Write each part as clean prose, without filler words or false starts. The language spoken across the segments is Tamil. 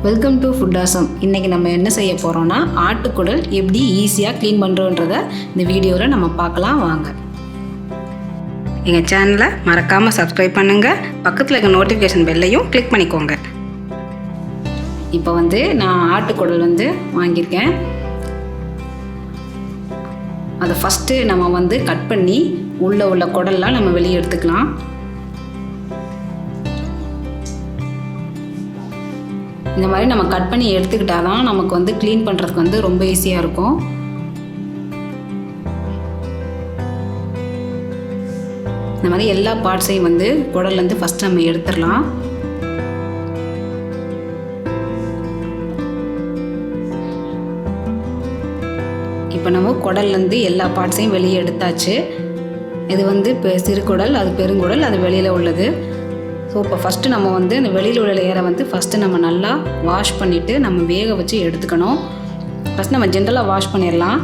Welcome to FoodHow. இன்றைக்கி நம்ம என்ன செய்ய போகிறோன்னா ஆட்டுக்குடல் எப்படி ஈஸியாக க்ளீன் பண்ணுறோன்றதை இந்த வீடியோவில் நம்ம பார்க்கலாம் வாங்க. எங்கள் சேனலை மறக்காமல் சப்ஸ்கிரைப் பண்ணுங்கள், பக்கத்தில் இருக்க நோட்டிஃபிகேஷன் பெல்லையும் கிளிக் பண்ணிக்கோங்க. இப்போ நான் ஆட்டுக்குடல் வாங்கியிருக்கேன். அதை ஃபஸ்ட்டு நம்ம கட் பண்ணி உள்ள குடல்லாம் நம்ம வெளியே எடுத்துக்கலாம். இந்த மாதிரி நம்ம கட் பண்ணி எடுத்துக்கிட்டால் தான் நமக்கு க்ளீன் பண்ணுறதுக்கு ரொம்ப ஈஸியாக இருக்கும். இந்த மாதிரி எல்லா பார்ட்ஸையும் குடல்லேருந்து ஃபஸ்ட்டு நம்ம எடுத்துடலாம். இப்போ நம்ம குடல்லேருந்து எல்லா பார்ட்ஸையும் வெளியே எடுத்தாச்சு. இது இப்போ சிறு குடல், அது பெருங்குடல், அது வெளியில் உள்ளது. ஸோ இப்போ ஃபஸ்ட்டு நம்ம இந்த வெளியில் உள்ள லேயரை ஃபஸ்ட்டு நம்ம நல்லா வாஷ் பண்ணிவிட்டு நம்ம வேக வச்சு எடுத்துக்கணும். ஃபஸ்ட் நம்ம ஜென்ரலாக வாஷ் பண்ணிடலாம்.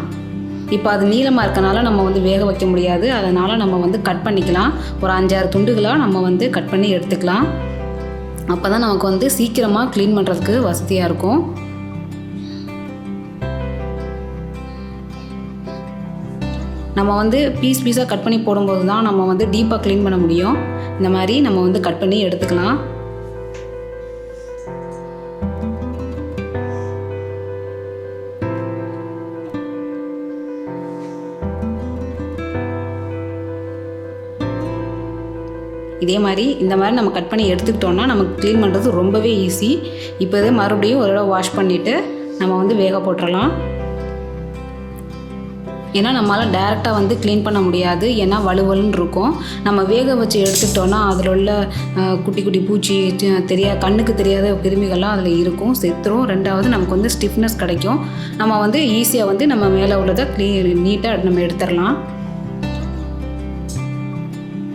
இப்போ அது நீளமாக இருக்கனால நம்ம வேக வைக்க முடியாது, அதனால் நம்ம கட் பண்ணிக்கலாம். ஒரு 5-6 துண்டுகளாக நம்ம கட் பண்ணி எடுத்துக்கலாம். அப்போ தான் நமக்கு சீக்கிரமாக க்ளீன் பண்ணுறதுக்கு வசதியாக இருக்கும். நம்ம பீஸாக கட் பண்ணி போடும்போது தான் நம்ம டீப்பாக க்ளீன் பண்ண முடியும். இந்த மாதிரி நம்ம கட் பண்ணி எடுத்துக்கலாம். இதே மாதிரி இந்த மாதிரி நம்ம கட் பண்ணி எடுத்துக்கிட்டோம்னா நமக்கு க்ளீன் பண்ணுறது ரொம்பவே ஈஸி. இப்போ இதே மறுபடியும் ஒரு தடவை வாஷ் பண்ணிவிட்டு நம்ம வேக போட்டுடலாம். ஏன்னா நம்மளால் டேரெக்டாக க்ளீன் பண்ண முடியாது, ஏன்னா வலுவலுன்னு இருக்கும். நம்ம வேக வச்சு எடுத்துக்கிட்டோன்னா அதில் உள்ள குட்டி குட்டி பூச்சி கண்ணுக்கு தெரியாத கிருமிகள்லாம் அதில் இருக்கும், செத்துரும். ரெண்டாவது நமக்கு ஸ்டிஃப்னஸ் கிடைக்கும். நம்ம ஈஸியாக நம்ம மேலே உள்ளதை நீட்டாக நம்ம எடுத்துடலாம்.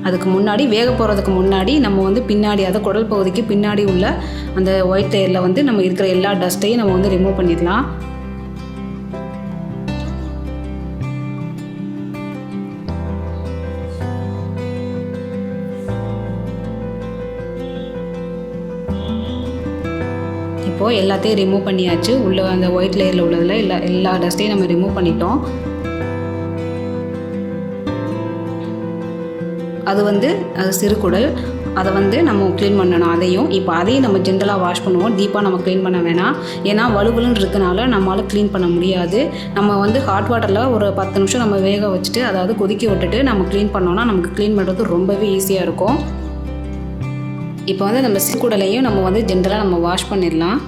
அதுக்கு முன்னாடி வேக போகிறதுக்கு முன்னாடி நம்ம பின்னாடி அதை குடல் பகுதிக்கு பின்னாடி உள்ள அந்த ஒயிட் லேயரில் நம்ம இருக்கிற எல்லா டஸ்ட்டையும் நம்ம ரிமூவ் பண்ணிடலாம். இப்போது எல்லாத்தையும் ரிமூவ் பண்ணியாச்சு. உள்ள அந்த ஒயிட் லேயரில் உள்ளதில் எல்லா டஸ்ட்டையும் நம்ம ரிமூவ் பண்ணிட்டோம். அது சிறு குடல், அதை நம்ம க்ளீன் பண்ணணும். அதையும் நம்ம ஜென்ரலாக வாஷ் பண்ணுவோம், டீப்பாக நம்ம க்ளீன் பண்ண வேணாம். ஏன்னா வலுவலுன்னு இருக்கனால நம்மளால் க்ளீன் பண்ண முடியாது. நம்ம ஹாட் வாட்டரில் ஒரு 10 நிமிஷம் நம்ம வேக வச்சுட்டு, அதாவது கொதிக்க விட்டுட்டு நம்ம க்ளீன் பண்ணோன்னா நமக்கு க்ளீன் பண்ணுறது ரொம்பவே ஈஸியாக இருக்கும். இப்போ நம்ம சிறு குடலையும் நம்ம ஜென்ரலாக நம்ம வாஷ் பண்ணிடலாம்.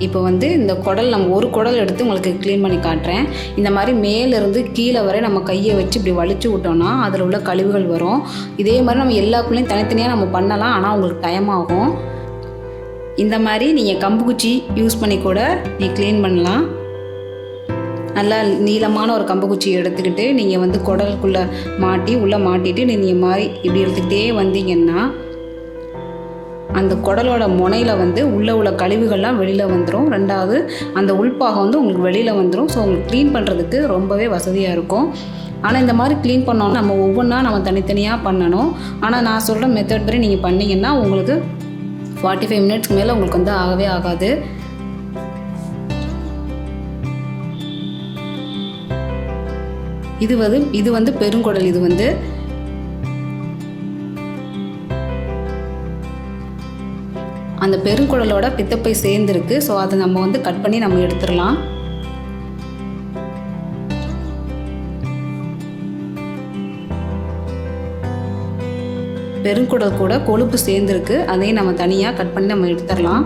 இப்போ இந்த குடல் நம்ம ஒரு குடல் எடுத்து உங்களுக்கு க்ளீன் பண்ணி காட்டுறேன். இந்த மாதிரி மேலேருந்து கீழே வரை நம்ம கையை வச்சு இப்படி வலிச்சு விட்டோம்னா அதில் உள்ள கழிவுகள் வரும். இதே மாதிரி நம்ம எல்லாக்குள்ளேயும் தனித்தனியாக நம்ம பண்ணலாம், ஆனால் உங்களுக்கு டைம் ஆகும். இந்த மாதிரி நீங்கள் கம்பு குச்சி யூஸ் பண்ணி கூட க்ளீன் பண்ணலாம். நல்லா நீளமான ஒரு கம்பு குச்சி எடுத்துக்கிட்டு நீங்கள் குடலுக்குள்ளே உள்ளே மாட்டிட்டு நீங்கள் மாதிரி இப்படி எடுத்துக்கிட்டே வந்தீங்கன்னா அந்த குடலோட முனையில் உள்ளே உள்ள கழிவுகள்லாம் வெளியில் வந்துடும். ரெண்டாவது அந்த உள்பாகம் உங்களுக்கு வெளியில் வந்துடும். ஸோ உங்களுக்கு க்ளீன் பண்ணுறதுக்கு ரொம்பவே வசதியாக இருக்கும். ஆனால் இந்த மாதிரி க்ளீன் பண்ணோன்னா நம்ம ஒவ்வொன்றா நம்ம தனித்தனியாக பண்ணணும். ஆனால் நான் சொல்கிற மெத்தட் படி நீங்கள் பண்ணிங்கன்னா உங்களுக்கு 45 மினிட்ஸ்க்கு மேலே உங்களுக்கு ஆகவே ஆகாது. இது பெருங்குடல். இது அந்த பெருங்குடலோட பித்தப்பை சேர்ந்துருக்கு. ஸோ அதை நம்ம கட் பண்ணி நம்ம எடுத்துடலாம். பெருங்குடல் கூட கொழுப்பு சேர்ந்துருக்கு, அதையும் நம்ம தனியாக கட் பண்ணி நம்ம எடுத்துடலாம்.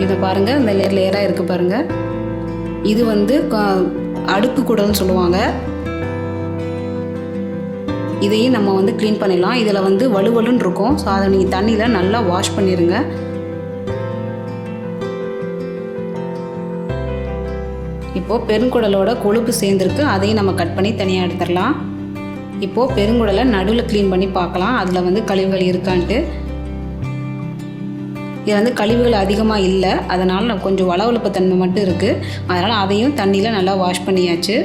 இதை பாருங்கள், இந்த லேயராக இருக்குது பாருங்கள். இது அடுக்கு குடல்னு சொல்லுவாங்க. இதையும் நம்ம க்ளீன் பண்ணிடலாம். இதில் வலுவலுன்னு இருக்கும். ஸோ அதை நீங்கள் தண்ணியில் நல்லா வாஷ் பண்ணிடுங்க. இப்போது பெருங்குடலோட கொழுப்பு சேர்ந்துருக்கு, அதையும் நம்ம கட் பண்ணி தனியாக எடுத்துடலாம். இப்போது பெருங்குடலை நடுவில் க்ளீன் பண்ணி பார்க்கலாம், அதில் கழிவுகள் இருக்கான்ட்டு. இதில் கழிவுகள் அதிகமாக இல்லை, அதனால் கொஞ்சம் வளவளப்பு தன்மை மட்டும் இருக்குது. அதனால் அதையும் தண்ணியில் நல்லா வாஷ் பண்ணியாச்சு.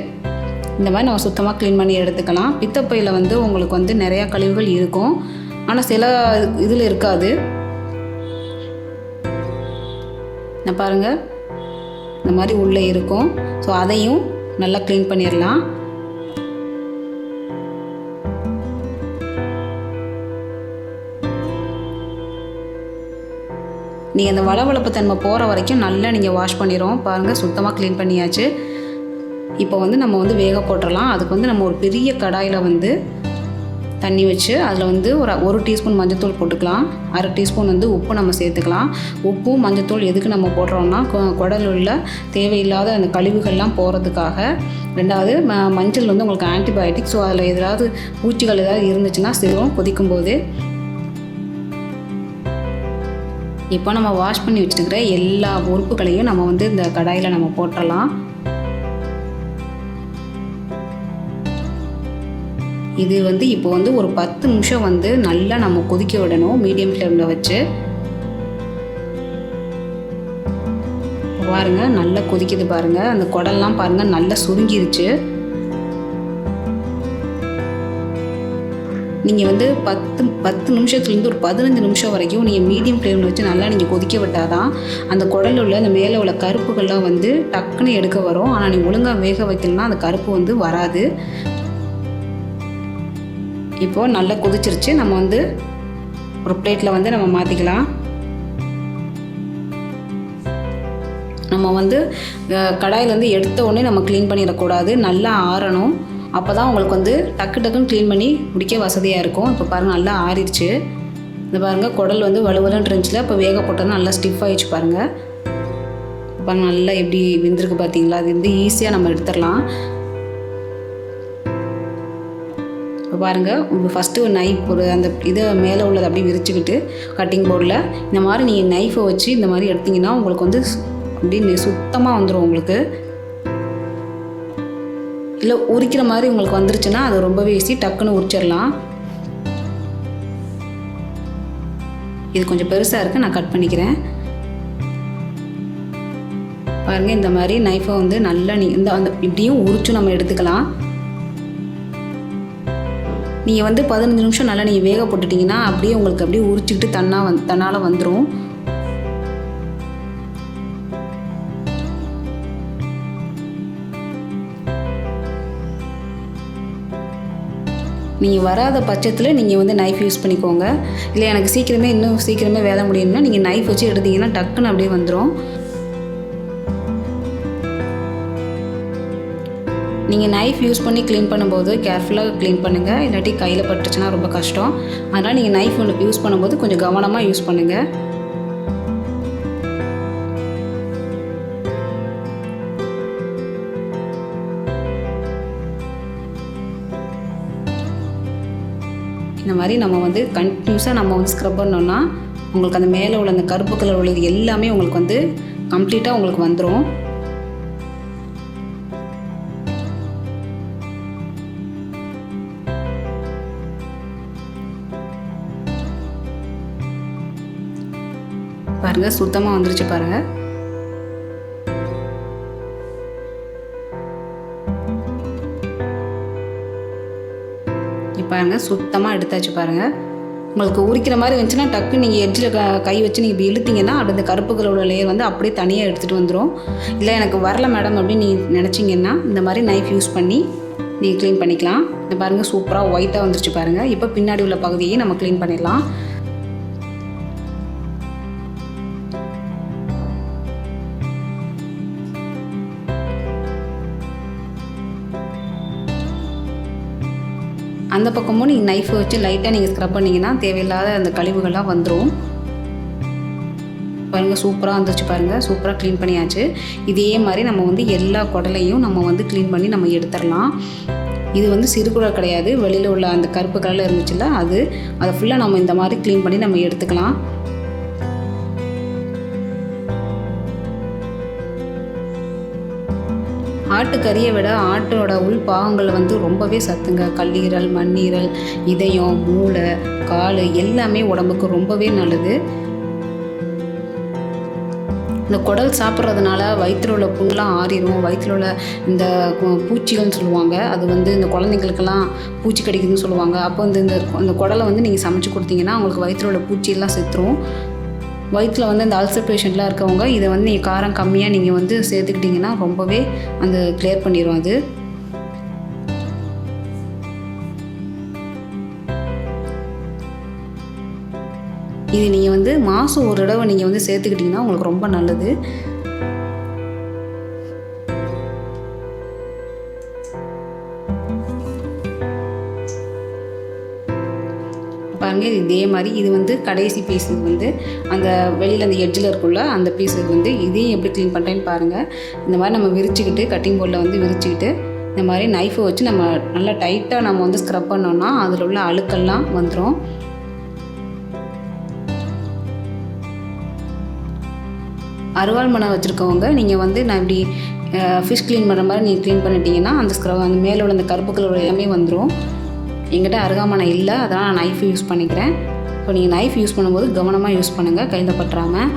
இந்த மாதிரி நம்ம சுத்தமாக க்ளீன் பண்ணி எடுத்துக்கலாம். பித்தப்பையில் உங்களுக்கு நிறையா கழிவுகள் இருக்கும், ஆனால் சில இதில் இருக்காது. நான் பாருங்கள் இந்த மாதிரி உள்ளே இருக்கும். ஸோ அதையும் நல்லா க்ளீன் பண்ணிடலாம். நீங்கள் அந்த வளவளப்பு தன்மை போகிற வரைக்கும் நல்லா நீங்கள் வாஷ் பண்ணிடுவோம். பாருங்கள் சுத்தமாக க்ளீன் பண்ணியாச்சு. இப்போ வந்து நம்ம வந்து வேக போட்டுடலாம். அதுக்கு வந்து நம்ம ஒரு பெரிய கடாயில் வந்து தண்ணி வச்சு அதில் வந்து ஒரு டீஸ்பூன் மஞ்சத்தூள் போட்டுக்கலாம். அரை டீஸ்பூன் வந்து உப்பு நம்ம சேர்த்துக்கலாம். உப்பும் மஞ்சத்தூள் எதுக்கு நம்ம போடுறோம்னா குடல் உள்ள தேவையில்லாத அந்த கழிவுகள்லாம் போகிறதுக்காக. ரெண்டாவது மஞ்சள் வந்து உங்களுக்கு ஆன்டிபயோட்டிக். ஸோ அதில் ஏதாவது பூச்சிகள் ஏதாவது இருந்துச்சுன்னா சிறுவும் கொதிக்கும்போது. இப்போ நம்ம வாஷ் பண்ணி வச்சுருக்கிற எல்லா உறுப்புகளையும் நம்ம வந்து இந்த கடாயில் நம்ம போட்டுடலாம். இது வந்து இப்போ வந்து ஒரு 10 நிமிஷம் வந்து நல்லா நம்ம கொதிக்க விடணும் மீடியம் ஃப்ளேமில் வச்சு. பாருங்கள் நல்லா கொதிக்குது பாருங்கள். அந்த குடல்லாம் பாருங்கள் நல்லா சுருங்கிருச்சு. நீங்கள் வந்து 10 நிமிஷத்துலேருந்து ஒரு 15 நிமிஷம் வரைக்கும் நீங்கள் மீடியம் ஃப்ளேமில் வச்சு நல்லா நீங்கள் கொதிக்க விட்டால் தான் அந்த குடலில் உள்ள அந்த மேலே உள்ள கருப்புகள்லாம் வந்து டக்குன்னு எடுக்க வரும். ஆனால் நீங்கள் ஒழுங்காக வேக வைக்கலன்னா அந்த கருப்பு வந்து வராது. இப்போது நல்லா கொதிச்சிருச்சு. நம்ம வந்து ஒரு பிளேட்டில் வந்து நம்ம மாற்றிக்கலாம். நம்ம வந்து கடாயிலேருந்து எடுத்த உடனே நம்ம க்ளீன் பண்ணிடக்கூடாது. நல்லா ஆறணும். அப்போ தான் உங்களுக்கு வந்து டக்குன்னு க்ளீன் பண்ணி முடிக்க வசதியாக இருக்கும். இப்போ பாருங்கள் நல்லா ஆறிடுச்சு. இந்த பாருங்கள் குடல் வந்து வலுவலுன்னு இருந்துச்சுல. இப்போ வேக போட்டோன்னா நல்லா ஸ்டிஃப் ஆகிடுச்சு பாருங்கள். பாருங்கள் நல்லா எப்படி வெந்திருக்கு பார்த்தீங்களா. அது வந்து ஈஸியாக நம்ம எடுத்துடலாம். இப்போ பாருங்கள் ஃபஸ்ட்டு ஒரு நைஃப் அந்த இதை மேலே உள்ளதை அப்படியே விரிச்சுக்கிட்டு கட்டிங் போர்டில் இந்த மாதிரி நீங்கள் நைஃபை வச்சு இந்த மாதிரி எடுத்திங்கன்னா உங்களுக்கு வந்து அப்படியே சுத்தமாக வந்துடும். உங்களுக்கு இல்லை உரிக்கிற மாதிரி உங்களுக்கு வந்துருச்சுன்னா அது ரொம்பவே ஈஸி. டக்குன்னு உரிச்சிடலாம். இது கொஞ்சம் பெருசாக இருக்குது, நான் கட் பண்ணிக்கிறேன். பாருங்கள் இந்த மாதிரி நைஃபை வந்து நல்லா அந்த இப்படியும் உரிச்சு நம்ம எடுத்துக்கலாம். நீங்கள் வந்து 15 நிமிஷம் நல்லா நீங்கள் வேக போட்டுட்டிங்கன்னா அப்படியே உங்களுக்கு அப்படியே உரிச்சிக்கிட்டு தன்னால் வந்துடும். நீங்கள் வராத பட்சத்தில் நீங்கள் வந்து நைஃப் யூஸ் பண்ணிக்கோங்க. இல்லை எனக்கு இன்னும் சீக்கிரமே வேலை முடியும்னா நீங்கள் நைஃப் வச்சு எடுத்தீங்கன்னா டக்குன்னு அப்படியே வந்துடும். நீங்கள் நைஃப் யூஸ் பண்ணி க்ளீன் பண்ணும்போது கேர்ஃபுல்லாக க்ளீன் பண்ணுங்கள். இல்லாட்டி கையில் பட்டுச்சுன்னா ரொம்ப கஷ்டம். அதனால் நீங்கள் நைஃப் யூஸ் பண்ணும்போது கொஞ்சம் கவனமாக யூஸ் பண்ணுங்கள். இந்த மாதிரி நம்ம வந்து கண்டினியூஸாக நம்ம வந்து ஸ்க்ரப் பண்ணோன்னா உங்களுக்கு அந்த மேலே உள்ள அந்த கருப்பு கலர் உள்ளது எல்லாமே உங்களுக்கு வந்து கம்ப்ளீட்டாக உங்களுக்கு வந்துடும். பாருங்கள் சுத்தமாக வந்துருச்சு பாருங்கள். பாருங்கள் சுத்தமாக எடுத்தாச்சு பாருங்கள். உங்களுக்கு உரிக்கிற மாதிரி வந்துச்சுன்னா டக்கு நீங்கள் எட்ஜில் கை வச்சு நீங்கள் இப்படி இழுத்தீங்கன்னா அப்படி இந்த கருப்புகளோட லேயர் வந்து அப்படியே தனியாக எடுத்துகிட்டு வந்துடும். இல்லை எனக்கு வரல மேடம் அப்படின்னு நீங்கள் நினச்சிங்கன்னா இந்த மாதிரி நைஃப் யூஸ் பண்ணி நீங்கள் க்ளீன் பண்ணிக்கலாம். இந்த பாருங்கள் சூப்பராக ஒயிட்டாக வந்துருச்சு பாருங்கள். இப்போ பின்னாடி உள்ள பகுதியை நம்ம க்ளீன் பண்ணிடலாம். அந்த பக்கமும் நீங்கள் நைஃபை வச்சு லைட்டாக நீங்கள் ஸ்க்ரப் பண்ணிங்கன்னா தேவையில்லாத அந்த கழிவுகள்லாம் வந்துடும். பாருங்கள் சூப்பராக வந்துருச்சு பாருங்கள். சூப்பராக க்ளீன் பண்ணியாச்சு. இதே மாதிரி நம்ம வந்து எல்லா குடலையும் நம்ம வந்து க்ளீன் பண்ணி நம்ம எடுத்துடலாம். இது வந்து சிறுகுடல் கிடையாது. வெளியில் உள்ள அந்த கருப்பு கலரில் இருந்துச்சுல்ல அதை ஃபுல்லாக நம்ம இந்த மாதிரி க்ளீன் பண்ணி நம்ம எடுத்துக்கலாம். ஆட்டுக்கறியை விட ஆட்டோட உள் பாகங்கள் வந்து ரொம்பவே சத்துங்க. கல்லீரல், மண்ணீரல், இதயம், மூளை, கால் எல்லாமே உடம்புக்கு ரொம்பவே நல்லது. இந்த குடல் சாப்பிட்றதுனால வயிற்றில் உள்ள புண்ணெலாம் ஆறிடும். வயிற்றில் உள்ள இந்த பூச்சிகள்னு சொல்லுவாங்க, அது வந்து இந்த குழந்தைங்களுக்கெல்லாம் பூச்சி கடிக்குதுன்னு சொல்லுவாங்க. அப்போ இந்த குடலை வந்து நீங்கள் சமைச்சு கொடுத்தீங்கன்னா உங்களுக்கு வயிற்றில் உள்ள பூச்சியெல்லாம் செத்துரும். வயிற்றில் வந்து அந்த அல்சர் பேஷண்ட்லாம் இருக்கவங்க இதை வந்து நீங்கள் காரம் கம்மியாக நீங்கள் வந்து சேர்த்துக்கிட்டிங்கன்னா ரொம்பவே அந்த கிளியர் பண்ணிடும் அது. இது நீங்கள் வந்து மாதம் ஒரு தடவை நீங்கள் வந்து சேர்த்துக்கிட்டிங்கன்னா உங்களுக்கு ரொம்ப நல்லது. பாருங்க இதே மாதிரி இது வந்து கடைசி பீஸ். இது வந்து அந்த வெளியில் அந்த எட்ஜில் இருக்குள்ள அந்த பீஸுக்கு வந்து இதையும் எப்படி க்ளீன் பண்ணுறேன்னு பாருங்கள். இந்த மாதிரி நம்ம விரிச்சுக்கிட்டு கட்டிங் போர்டில் வந்து விரிச்சுக்கிட்டு இந்த மாதிரி நைஃபை வச்சு நம்ம நல்லா டைட்டாக நம்ம வந்து ஸ்க்ரப் பண்ணோம்னா அதில் உள்ள அழுக்கெல்லாம் வந்துடும். அருவாள் மனை வச்சுருக்கவங்க நீங்கள் வந்து நான் இப்படி ஃபிஷ் க்ளீன் பண்ணுற மாதிரி நீங்கள் க்ளீன் பண்ணிட்டீங்கன்னா அந்த ஸ்க்ரப் அந்த மேலே உள்ள அந்த கருப்பு கலர் எல்லாமே வந்துடும். எங்கிட்ட அருகாமனை இல்லை, அதனால் நான் நைஃப் யூஸ் பண்ணிக்கிறேன். இப்போ நீங்கள் நைஃப் யூஸ் பண்ணும்போது கவனமாக யூஸ் பண்ணுங்கள், கையில் பற்றாமல்.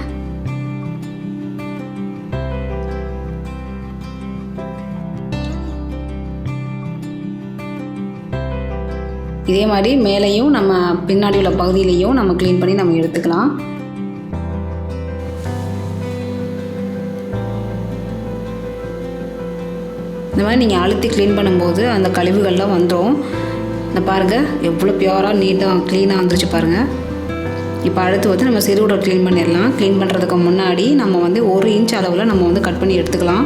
இதே மாதிரி மேலேயும் நம்ம பின்னாடி உள்ள பகுதியிலையும் நம்ம க்ளீன் பண்ணி நம்ம எடுத்துக்கலாம். இந்த மாதிரி நீங்கள் அழுத்தி க்ளீன் பண்ணும்போது அந்த கழிவுகள்லாம் வந்துடும். இந்த பாருங்கள் எவ்வளோ பியூராக நீட்டாக க்ளீனாக வந்துருச்சு பாருங்கள். இப்போ அடுத்து வந்து நம்ம சிறுகுடல் க்ளீன் பண்ணிடலாம். க்ளீன் பண்ணுறதுக்கு முன்னாடி நம்ம வந்து 1 இன்ச் அளவில் நம்ம வந்து கட் பண்ணி எடுத்துக்கலாம்.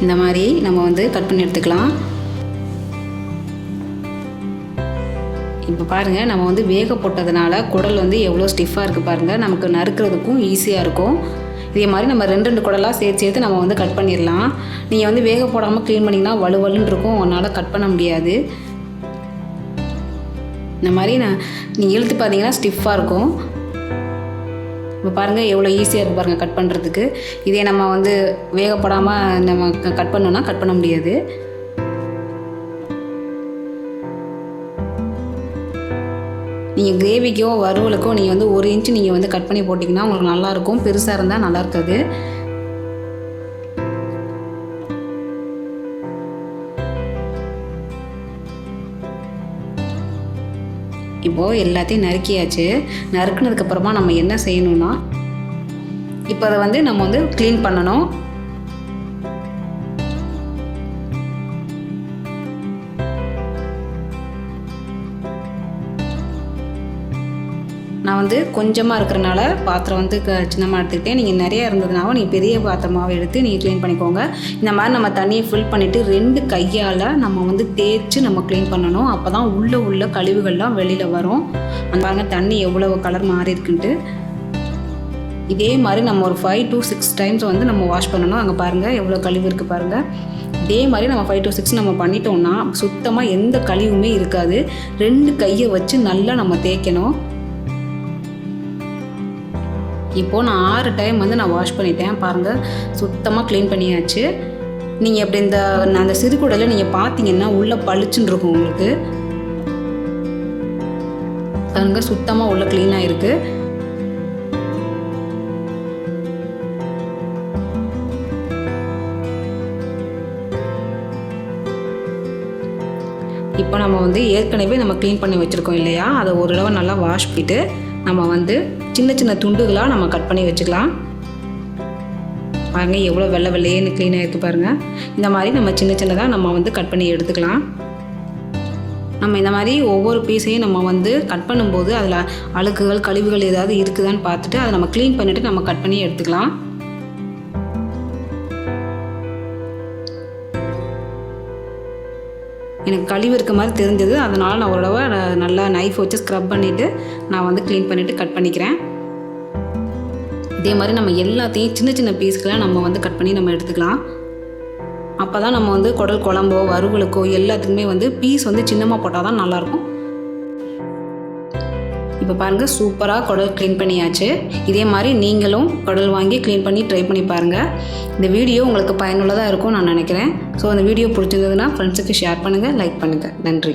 இந்த மாதிரி நம்ம வந்து கட் பண்ணி எடுத்துக்கலாம். இப்போ பாருங்கள் நம்ம வந்து வேக போட்டதுனால குடல் வந்து எவ்வளோ ஸ்டிஃபாக இருக்குது பாருங்கள். நமக்கு நறுக்கிறதுக்கும் ஈஸியாக இருக்கும். இதே மாதிரி நம்ம 2 குடலாக சேர்த்து நம்ம வந்து கட் பண்ணிடலாம். நீங்கள் வந்து வேக போடாமல் க்ளீன் பண்ணிங்கன்னா வலுவலுன்னு இருக்கும், உன்னால் கட் பண்ண முடியாது. இந்த மாதிரி நீங்கள் இழுத்து பார்த்தீங்கன்னா ஸ்டிஃபாக இருக்கும். இப்போ பாருங்கள் எவ்வளோ ஈஸியாக இருக்குது பாருங்கள் கட் பண்ணுறதுக்கு. இதே நம்ம வந்து வேகப்படாமல் நம்ம கட் பண்ணோன்னா கட் பண்ண முடியாது. நீங்கள் கிரேவிக்கோ வறுவலுக்கோ நீங்கள் வந்து 1 இன்ச்சு நீங்கள் வந்து கட் பண்ணி போட்டிங்கன்னா உங்களுக்கு நல்லாயிருக்கும். பெருசாக இருந்தால் நல்லா இருக்காது. இப்போது எல்லாத்தையும் நறுக்கியாச்சு. நறுக்குனதுக்கப்புறமா நம்ம என்ன செய்யணும்னா இப்போ அதை வந்து நம்ம வந்து க்ளீன் பண்ணணும். நான் வந்து கொஞ்சமாக இருக்கிறனால பாத்திரம் வந்து சின்னமாக எடுத்துக்கிட்டேன். நீங்கள் நிறையா இருந்ததுனால நீங்கள் பெரிய பாத்திரமாகவே எடுத்து நீங்கள் க்ளீன் பண்ணிக்கோங்க. இந்த மாதிரி நம்ம தண்ணியை ஃபில் பண்ணிவிட்டு 2 கையால் நம்ம வந்து தேய்ச்சி நம்ம க்ளீன் பண்ணணும். அப்போ தான் உள்ள கழிவுகள்லாம் வெளியில் வரும். அந்த பாருங்கள் தண்ணி எவ்வளோ கலர் மாறி இருக்குன்ட்டு. இதே மாதிரி நம்ம ஒரு 5 to 6 டைம்ஸ் வந்து நம்ம வாஷ் பண்ணணும். அங்கே பாருங்கள் எவ்வளோ கழிவு இருக்குது பாருங்கள். இதே மாதிரி நம்ம 5 to 6 நம்ம பண்ணிட்டோம்னா சுத்தமாக எந்த கழிவுமே இருக்காது. 2 கையை வச்சு நல்லா நம்ம தேய்க்கணும். இப்போது நான் 6 டைம் வந்து நான் வாஷ் பண்ணிட்டேன். பாருங்கள் சுத்தமாக க்ளீன் பண்ணியாச்சு. நீங்கள் அப்படி அந்த சிறுகுடலை நீங்கள் பார்த்தீங்கன்னா உள்ளே பளிச்சுன்னு இருக்கும் உங்களுக்கு. பாருங்கள் சுத்தமாக உள்ள க்ளீனாக இருக்குது. இப்போ நம்ம வந்து ஏற்கனவே நம்ம க்ளீன் பண்ணி வச்சுருக்கோம் இல்லையா, அதை ஒரு தடவை நல்லா வாஷ் பண்ணிவிட்டு நம்ம வந்து சின்ன துண்டுகளாக நம்ம கட் பண்ணி வச்சுக்கலாம். பாருங்கள் எவ்வளோ வெள்ளையேன்னு க்ளீனாக இருக்குது பாருங்கள். இந்த மாதிரி நம்ம சின்னதாக நம்ம வந்து கட் பண்ணி எடுத்துக்கலாம். நம்ம இந்த மாதிரி ஒவ்வொரு பீஸையும் நம்ம வந்து கட் பண்ணும்போது அதில் அழுக்குகள் கழிவுகள் ஏதாவது இருக்குதான்னு பார்த்துட்டு அதை நம்ம க்ளீன் பண்ணிவிட்டு நம்ம கட் பண்ணி எடுத்துக்கலாம். எனக்கு கழிவு இருக்க மாதிரி தெரிஞ்சது, அதனால் நான் ஒரு தடவை நல்லா நைஃப் வச்சு ஸ்க்ரப் பண்ணிவிட்டு நான் வந்து க்ளீன் பண்ணிவிட்டு கட் பண்ணிக்கிறேன். இதே மாதிரி நம்ம எல்லாத்தையும் சின்ன பீஸ்களாக நம்ம வந்து கட் பண்ணி நம்ம எடுத்துக்கலாம். அப்போ தான் நம்ம வந்து குடல் குழம்போ வறுவலுக்கோ எல்லாத்துக்குமே வந்து பீஸ் வந்து சின்னமாக போட்டால் தான் நல்லாயிருக்கும். இப்போ பாருங்கள் சூப்பராக குடல் க்ளீன் பண்ணியாச்சு. இதே மாதிரி நீங்களும் குடல் வாங்கி க்ளீன் பண்ணி ட்ரை பண்ணி பாருங்கள். இந்த வீடியோ உங்களுக்கு பயனுள்ளதாக இருக்கும் நான் நினைக்கிறேன். ஸோ அந்த வீடியோ பிடிச்சிருந்ததுன்னா ஃப்ரெண்ட்ஸுக்கு ஷேர் பண்ணுங்கள், லைக் பண்ணுங்கள். நன்றி.